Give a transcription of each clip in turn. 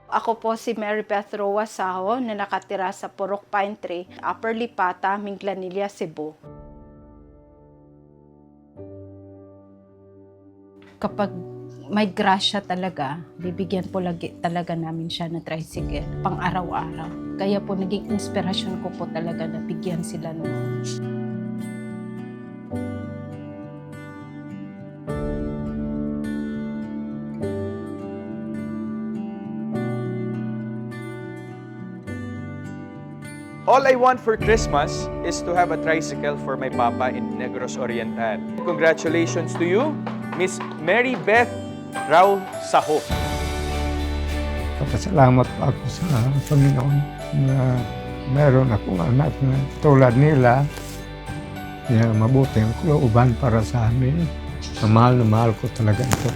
Ako po si Mary Beth Roa Saho na nakatira sa Purok Pine Tree, Upper Lipata, Minglanilla, Cebu. Kapag may grasya talaga, bibigyan po lagi talaga namin siya ng tricycle pang araw-araw. Kaya po naging inspirasyon ko po talaga na bigyan sila nun. All I want for Christmas is to have a tricycle for my papa in Negros Oriental. Congratulations to you, Miss Mary Beth Rao Saho. Pasalamat po ako sa Panginoon na meron akong anak na tulad nila. Kaya mabuti ang kalooban para sa amin. Mahal na mahal ko talaga ito.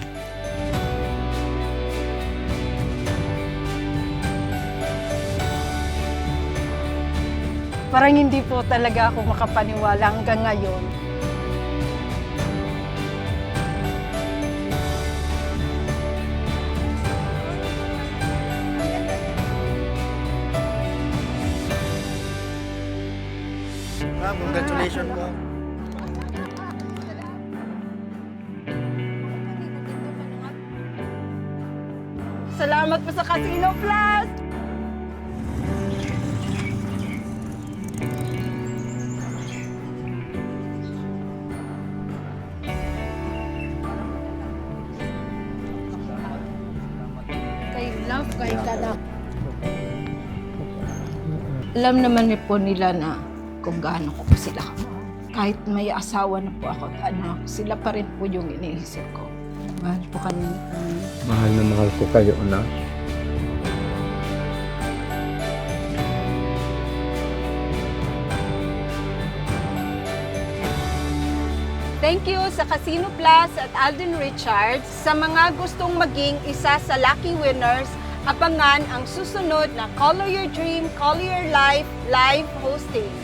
Parang hindi po talaga ako makapaniwala hanggang ngayon. Ma'am, congratulations po. Salamat po sa Casino Plus! Kay love, kay kanak. Alam naman po nila na kung gaano ko po sila. Kahit may asawa na po ako at anak, sila pa rin po yung iniisip ko. Mahal po kami. Mahal na mahal ko kayo, anak. Thank you sa Casino Plus at Alden Richards. Sa mga gustong maging isa sa lucky winners, abangan ang susunod na Color Your Dream, Color Your Life live hosting.